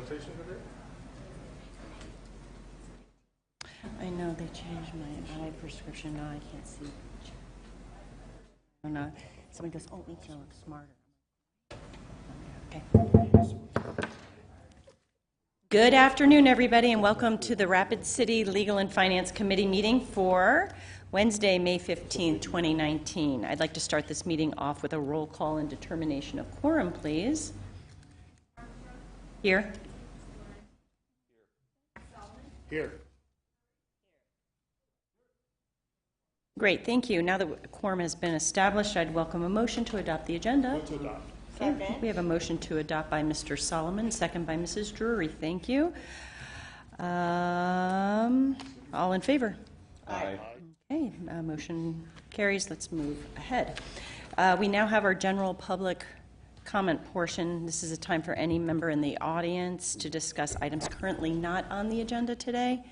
presentation today? I know they changed my eye prescription. Now I can't see. Oh, no. Someone goes, oh, it makes you look smarter. Okay. Good afternoon, everybody, and welcome to the Rapid City Legal and Finance Committee meeting for Wednesday, May 15, 2019. I'd like to start this meeting off with a roll call and determination of quorum, please. Here. Here. Great, thank you. Now that a quorum has been established, I'd welcome a motion to adopt the agenda. Move to adopt. Okay. We have a motion to adopt by Mr. Solomon, second by Mrs. Drury. Thank you. All in favor? Aye. Okay, motion carries. Let's move ahead. We now have our general public comment portion. This is a time for any member in the audience to discuss items currently not on the agenda today.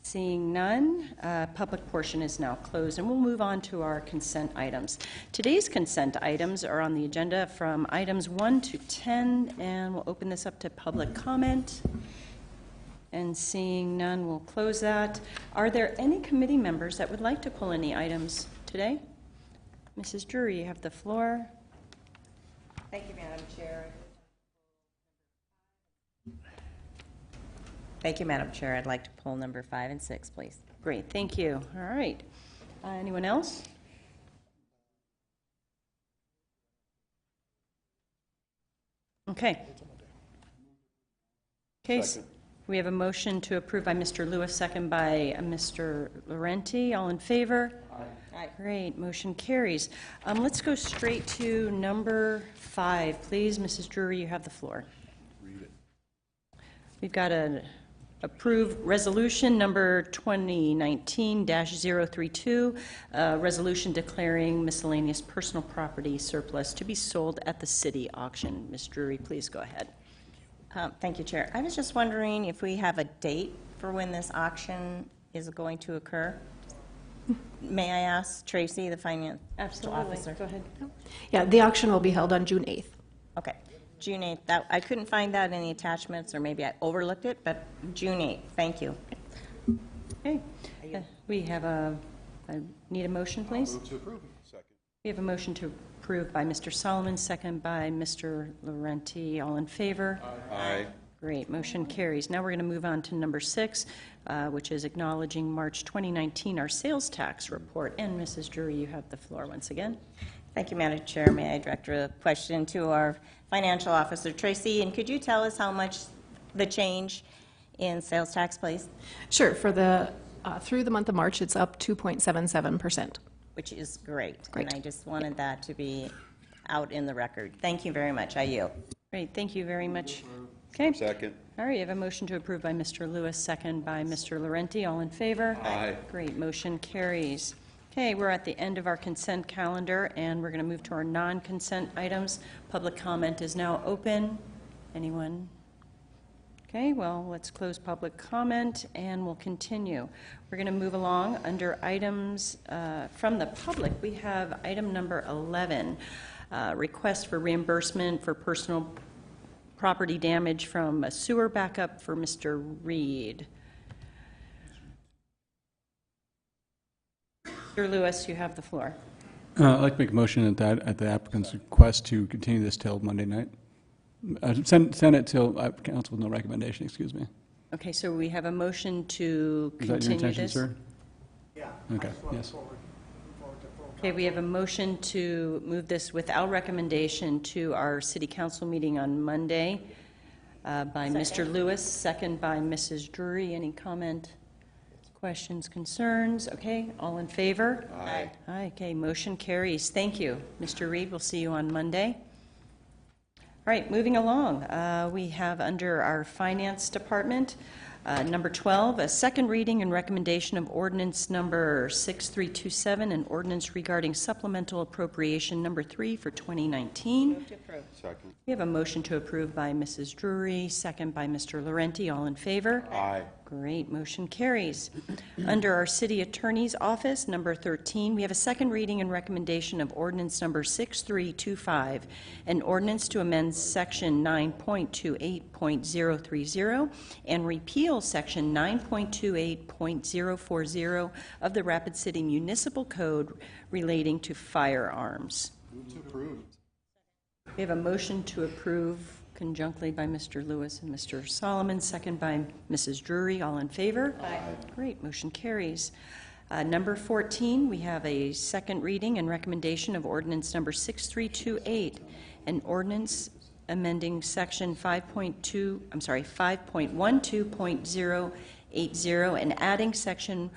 Seeing none, public portion is now closed, and we'll move on to our consent items. Today's consent items are on the agenda from items 1 to 10, and we'll open this up to public comment. And seeing none, we'll close that. Are there any committee members that would like to pull any items today? Mrs. Drury, you have the floor. Thank you, Madam Chair. Thank you, Madam Chair. I'd like to pull number 5 and 6, please. Great, thank you. All right. Anyone else? Okay. Second. We have a motion to approve by Mr. Lewis, second by Mr. Laurenti. All in favor? Aye. Great, motion carries. Let's go straight to number 5, please. Mrs. Drury, you have the floor. Read it. We've got an approved resolution number 2019-032, resolution declaring miscellaneous personal property surplus to be sold at the city auction. Ms. Drury, please go ahead. Thank you, Chair. I was just wondering if we have a date for when this auction is going to occur. May I ask Tracy, the finance officer? Go ahead. Yeah, the auction will be held on June 8th. Okay, June 8th. I couldn't find that in the attachments, or maybe I overlooked it, but June 8th. Thank you. Okay. We have need a motion, please? Move to approve. Second. We have a motion to approve by Mr. Solomon, second by Mr. Laurenti. All in favor? Aye. Great, motion carries. Now we're going to move on to number 6, which is acknowledging March 2019, our sales tax report. And Mrs. Drury, you have the floor once again. Thank you, Madam Chair. May I direct a question to our financial officer, Tracy? And could you tell us how much the change in sales tax, please? Sure. For the through the month of March, it's up 2.77%. Which is great. Great. And I just wanted that to be out in the record. Thank you very much. I yield. Great, thank you very much. Okay. Second. All right, you have a motion to approve by Mr. Lewis, second by Mr. Laurenti. All in favor? Aye. Great, motion carries. Okay, we're at the end of our consent calendar, and we're going to move to our non-consent items. Public comment is now open. Anyone? Okay, well, let's close public comment, and we'll continue. We're going to move along under items from the public. We have item number 11, request for reimbursement for personal property damage from a sewer backup for Mr. Reed. Mr. Lewis, you have the floor. I'd like to make a motion at the applicant's request to continue this till Monday night. Send it till council with no recommendation, excuse me. Okay, so we have a motion to Is that your continue intention, this. sir? Yeah. Okay, yes. Okay, we have a motion to move this without recommendation to our city council meeting on Monday by Mr. Lewis, second by Mrs. Drury. Any comment, questions, concerns? Okay, all in favor? Aye. Aye, okay, motion carries. Thank you. Mr. Reed, we'll see you on Monday. All right, moving along, we have under our finance department, number 12, a second reading and recommendation of ordinance number 6327, an ordinance regarding supplemental appropriation number 3 for 2019. Move to approve. Second. We have a motion to approve by Mrs. Drury, second by Mr. Laurenti. All in favor? Aye. Great, motion carries. Under our city attorney's office, number 13, we have a second reading and recommendation of ordinance number 6325, an ordinance to amend section 9.28.030 and repeal section 9.28.040 of the Rapid City Municipal Code relating to firearms. Move to approve. We have a motion to approve conjunctly by Mr. Lewis and Mr. Solomon, second by Mrs. Drury. All in favor? Aye. Great, motion carries. Number 14, we have a second reading and recommendation of ordinance number 6328, an ordinance amending section 5.12.080 and adding section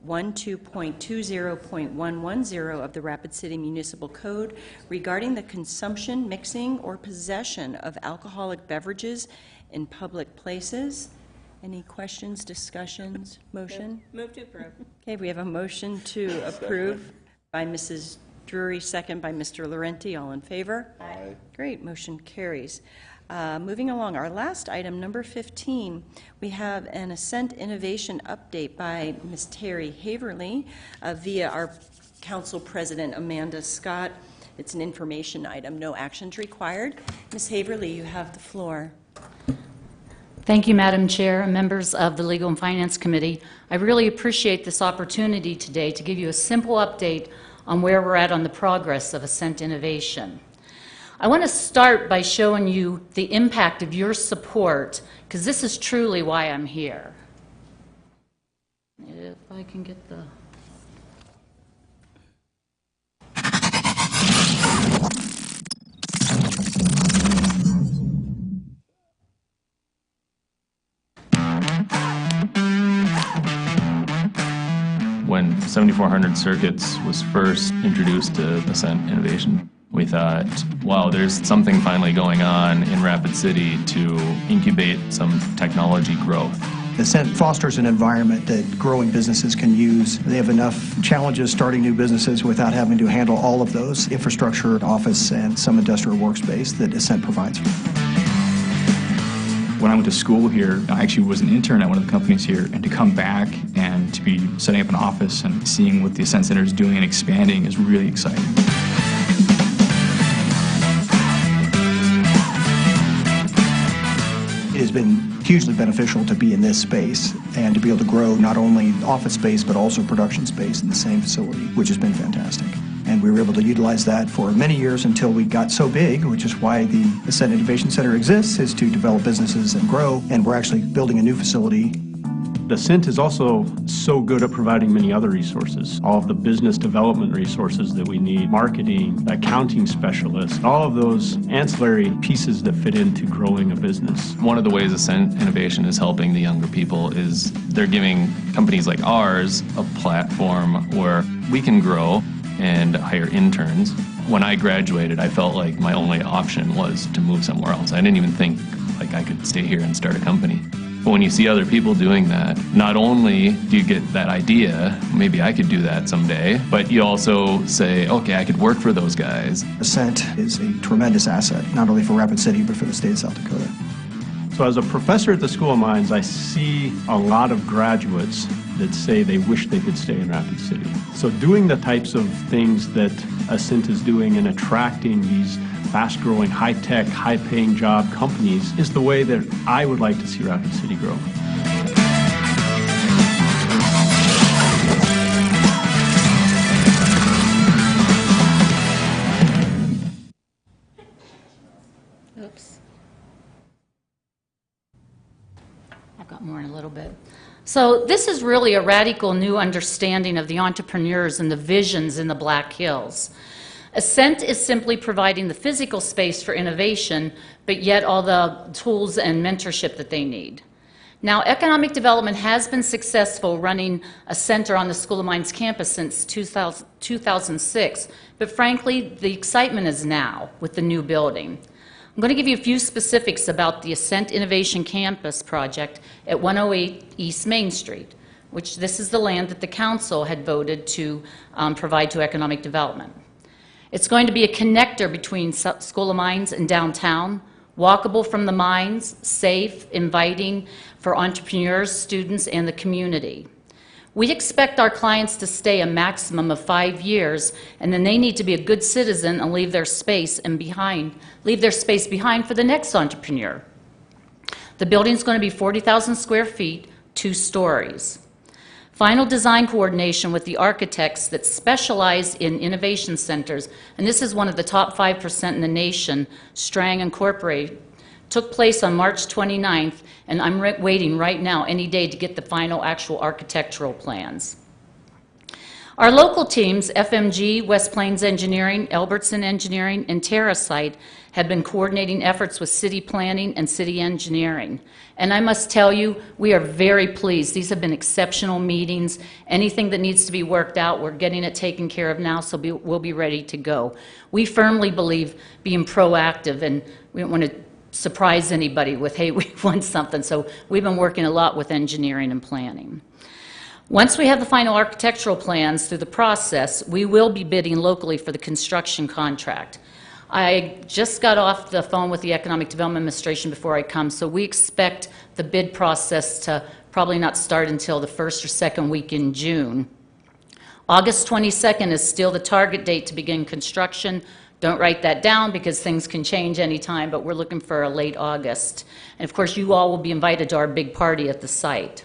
12.20.110 of the Rapid City Municipal Code regarding the consumption, mixing, or possession of alcoholic beverages in public places. Any questions, discussions, motion? Move to approve. Okay, we have a motion to approve by Mrs. Drury, second by Mr. Laurenti. All in favor? Aye. Great, motion carries. Moving along, our last item, number 15, we have an Ascent Innovation update by Ms. Terry Haverly via our Council President Amanda Scott. It's an information item, no actions required. Ms. Haverly, you have the floor. Thank you, Madam Chair and members of the Legal and Finance Committee. I really appreciate this opportunity today to give you a simple update on where we're at on the progress of Ascent Innovation. I want to start by showing you the impact of your support, because this is truly why I'm here. If I can get the... When 7400 Circuits was first introduced to Ascent Innovation, we thought, wow, there's something finally going on in Rapid City to incubate some technology growth. Ascent fosters an environment that growing businesses can use. They have enough challenges starting new businesses without having to handle all of those: infrastructure, office, and some industrial workspace that Ascent provides. When I went to school here, I actually was an intern at one of the companies here, and to come back and to be setting up an office and seeing what the Ascent Center is doing and expanding is really exciting. It has been hugely beneficial to be in this space and to be able to grow not only office space but also production space in the same facility, which has been fantastic. And we were able to utilize that for many years until we got so big, which is why the Ascent Innovation Center exists, is to develop businesses and grow. And we're actually building a new facility. Ascent is also so good at providing many other resources, all of the business development resources that we need, marketing, accounting specialists, all of those ancillary pieces that fit into growing a business. One of the ways Ascent Innovation is helping the younger people is they're giving companies like ours a platform where we can grow and hire interns. When I graduated, I felt like my only option was to move somewhere else. I didn't even think like I could stay here and start a company. But when you see other people doing that, not only do you get that idea, maybe I could do that someday, but you also say, okay, I could work for those guys. Ascent is a tremendous asset, not only for Rapid City, but for the state of South Dakota. So as a professor at the School of Mines, I see a lot of graduates that say they wish they could stay in Rapid City. So doing the types of things that Ascent is doing and attracting these fast-growing, high-tech, high-paying job companies is the way that I would like to see Rapid City grow. Oops. I've got more in a little bit. So this is really a radical new understanding of the entrepreneurs and the visions in the Black Hills. Ascent is simply providing the physical space for innovation, but yet all the tools and mentorship that they need. Now, economic development has been successful running a center on the School of Mines campus since 2006, but frankly, the excitement is now with the new building. I'm going to give you a few specifics about the Ascent Innovation Campus project at 108 East Main Street, which this is the land that the council had voted to provide to economic development. It's going to be a connector between School of Mines and downtown, walkable from the mines, safe, inviting for entrepreneurs, students, and the community. We expect our clients to stay a maximum of 5 years, and then they need to be a good citizen and leave their space behind for the next entrepreneur. The building's going to be 40,000 square feet, 2 stories. Final design coordination with the architects that specialize in innovation centers, and this is one of the top 5% in the nation, Strang Incorporated, took place on March 29th, and I'm waiting right now any day to get the final actual architectural plans. Our local teams, FMG, West Plains Engineering, Albertson Engineering, and TerraSite, have been coordinating efforts with city planning and city engineering. And I must tell you, we are very pleased. These have been exceptional meetings. Anything that needs to be worked out, we're getting it taken care of now, so we'll be ready to go. We firmly believe being proactive, and we don't want to surprise anybody with, hey, we want something. So we've been working a lot with engineering and planning. Once we have the final architectural plans through the process, we will be bidding locally for the construction contract. I just got off the phone with the Economic Development Administration before I come, so we expect the bid process to probably not start until the first or second week in June. August 22nd is still the target date to begin construction. Don't write that down because things can change anytime, but we're looking for a late August. And of course, you all will be invited to our big party at the site.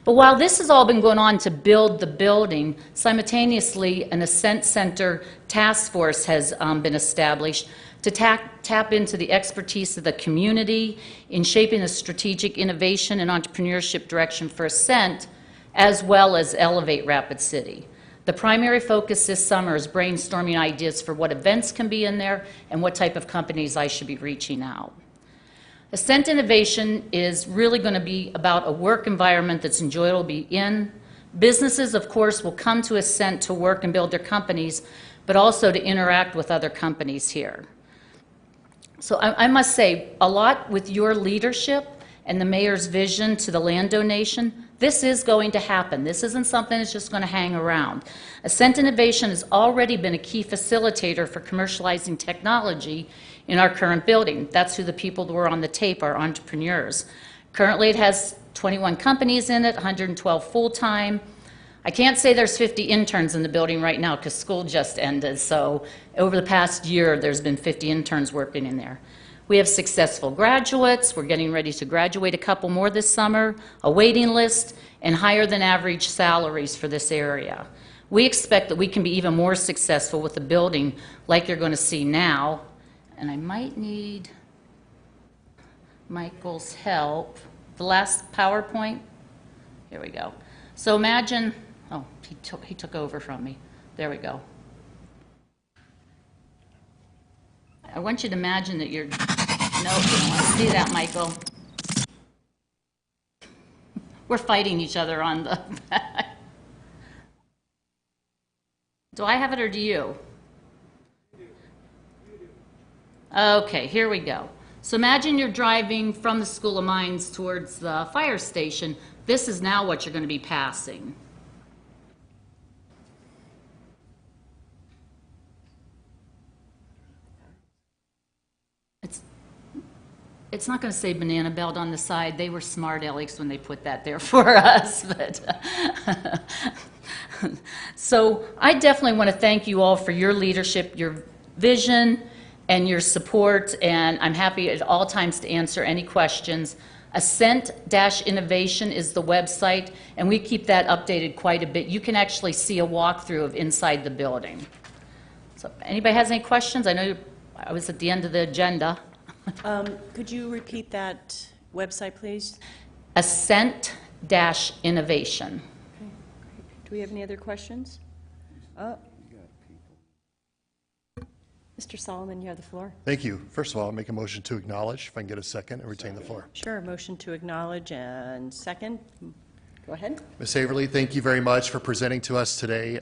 But while this has all been going on to build the building, simultaneously an Ascent Center task force has been established to tap into the expertise of the community in shaping a strategic innovation and entrepreneurship direction for Ascent, as well as Elevate Rapid City. The primary focus this summer is brainstorming ideas for what events can be in there and what type of companies I should be reaching out. Ascent Innovation is really going to be about a work environment that's enjoyable to be in. Businesses, of course, will come to Ascent to work and build their companies, but also to interact with other companies here. So I must say, a lot with your leadership and the mayor's vision to the land donation, this is going to happen. This isn't something that's just going to hang around. Ascent Innovation has already been a key facilitator for commercializing technology in our current building. That's who the people that were on the tape are, entrepreneurs. Currently it has 21 companies in it, 112 full-time. I can't say there's 50 interns in the building right now because school just ended, so over the past year there's been 50 interns working in there. We have successful graduates. We're getting ready to graduate a couple more this summer, a waiting list, and higher than average salaries for this area. We expect that we can be even more successful with the building like you're going to see now. And I might need Michael's help. The last PowerPoint. Here we go. So imagine, oh, he took over from me. There we go. I want you to imagine that you're, no, you don't want to see that, Michael. We're fighting each other on the, do I have it or do you? Okay, here we go. So imagine you're driving from the School of Mines towards the fire station. This is now what you're going to be passing. It's not going to say Banana Belt on the side. They were smart alecks when they put that there for us. But so I definitely want to thank you all for your leadership, your vision, and your support, and I'm happy at all times to answer any questions. Ascent-Innovation is the website, and we keep that updated quite a bit. You can actually see a walkthrough of inside the building. So if anybody has any questions, I know I was at the end of the agenda. Could you repeat that website, please? Ascent-Innovation. Okay, great. Do we have any other questions? Mr. Solomon, you have the floor. Thank you. First of all, I'll make a motion to acknowledge, if I can get a second, and retain the floor. Sure, motion to acknowledge and second. Go ahead. Ms. Haverly, thank you very much for presenting to us today.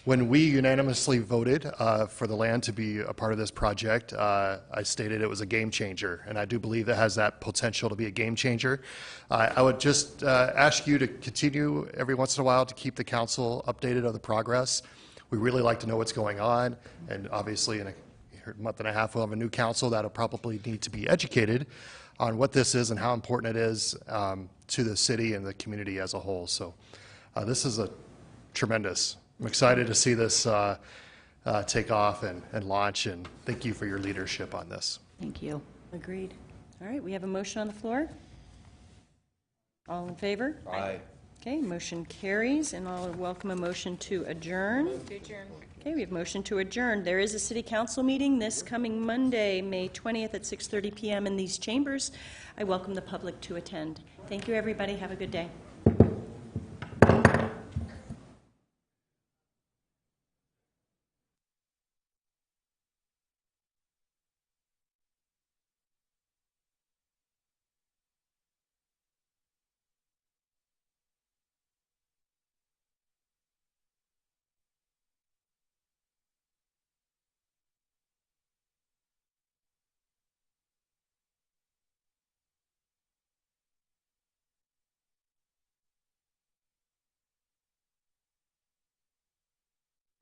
When we unanimously voted for the land to be a part of this project, I stated it was a game changer, and I do believe it has that potential to be a game changer. I would just ask you to continue every once in a while to keep the council updated of the progress. We really like to know what's going on, and obviously in a month and a half, we'll have a new council that'll probably need to be educated on what this is and how important it is to the city and the community as a whole. So this is a tremendous. I'm excited to see this take off and launch, and thank you for your leadership on this. Thank you. Agreed. All right, we have a motion on the floor. All in favor? Aye. Okay, motion carries, and I'll welcome a motion to adjourn. Okay, we have motion to adjourn. There is a city council meeting this coming Monday, May 20th at 6:30 p.m. in these chambers. I welcome the public to attend. Thank you, everybody. Have a good day.